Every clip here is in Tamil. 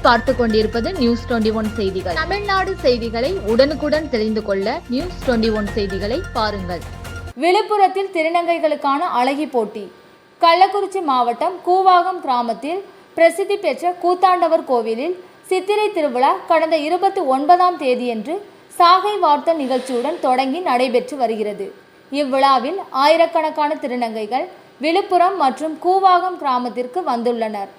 நீங்கள் பார்த்து கொண்டிருப்பது நியூஸ் 21 செய்திகள். தமிழ்நாடு செய்திகளை உடனுக்குடன் தெரிந்து கொள்ள நியூஸ் 21 செய்திகளை பாருங்கள். விழுப்புரத்தில் திருநங்கைகளுக்கான அழகி போட்டி. கள்ளக்குறிச்சி மாவட்டம் கூவாகம் கிராமத்தில் பிரசித்தி பெற்ற கூத்தாண்டவர் கோவிலில் சித்திரை திருவிழா கடந்த 29ஆம் தேதியன்று சாகை வார்த்தல் நிகழ்ச்சியுடன் தொடங்கி நடைபெற்று வருகிறது. இவ்விழாவில் ஆயிரக்கணக்கான திருநங்கைகள் விழுப்புரம் மற்றும் கூவாகம் கிராமத்திற்கு வந்துள்ளனர்.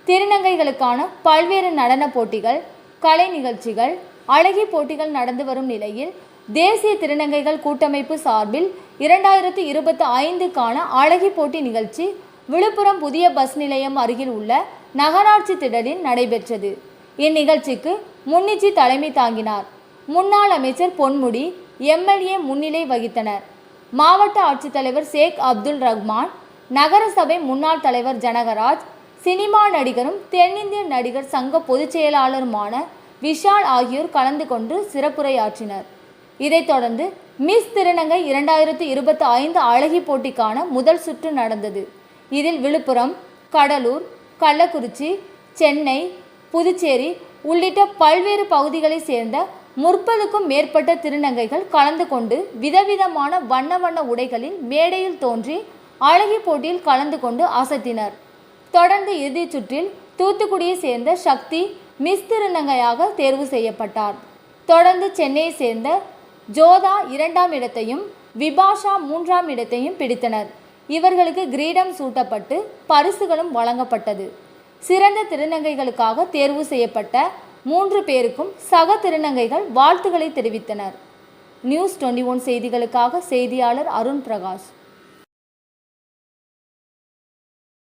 திருநங்கைகளுக்கான பல்வேறு நடன போட்டிகள், கலை நிகழ்ச்சிகள், அழகி போட்டிகள் நடந்து வரும் நிலையில் தேசிய திருநங்கைகள் கூட்டமைப்பு சார்பில் 2025க்கான அழகி போட்டி நிகழ்ச்சி விழுப்புரம் புதிய பஸ் நிலையம் அருகில் உள்ள நகராட்சி திடலில் நடைபெற்றது. இந்நிகழ்ச்சிக்கு முன்னிச்சி தலைமை தாங்கினார். முன்னாள் அமைச்சர் பொன்முடி, எம்எல்ஏ முன்னிலை வகித்தனர். மாவட்ட ஆட்சித்தலைவர் ஷேக் அப்துல் ரஹ்மான், நகரசபை முன்னாள் தலைவர் ஜனகராஜ், சினிமா நடிகரும் தென்னிந்திய நடிகர் சங்க பொதுச் செயலாளருமான விஷால் ஆகியோர் கலந்து கொண்டு சிறப்புரையாற்றினர். இதைத் தொடர்ந்து மிஸ் திருநங்கை 2025 அழகி போட்டிக்கான முதல் சுற்று நடந்தது. இதில் விழுப்புரம், கடலூர், கள்ளக்குறிச்சி, சென்னை, புதுச்சேரி உள்ளிட்ட பல்வேறு பகுதிகளைச் சேர்ந்த 30க்கும் மேற்பட்ட திருநங்கைகள் கலந்து கொண்டு விதவிதமான வண்ண வண்ண உடைகளில் மேடையில் தோன்றி அழகி போட்டியில் கலந்து கொண்டு அசத்தினர். தொடர்ந்து இறுதிச் சுற்றில் தூத்துக்குடியை சேர்ந்த சக்தி மிஸ் திருநங்கையாக தேர்வு செய்யப்பட்டார். தொடர்ந்து சென்னையை சேர்ந்த ஜோதா 2ஆம் இடத்தையும் விபாஷா 3ஆம் இடத்தையும் பிடித்தனர். இவர்களுக்கு கிரீடம் சூட்டப்பட்டு பரிசுகளும் வழங்கப்பட்டது. சிறந்த திருநங்கைகளுக்காக தேர்வு செய்யப்பட்ட 3 பேருக்கும் சக திருநங்கைகள் வாழ்த்துக்களை தெரிவித்தனர். நியூஸ் 21 செய்திகளுக்காக செய்தியாளர் அருண் பிரகாஷ்.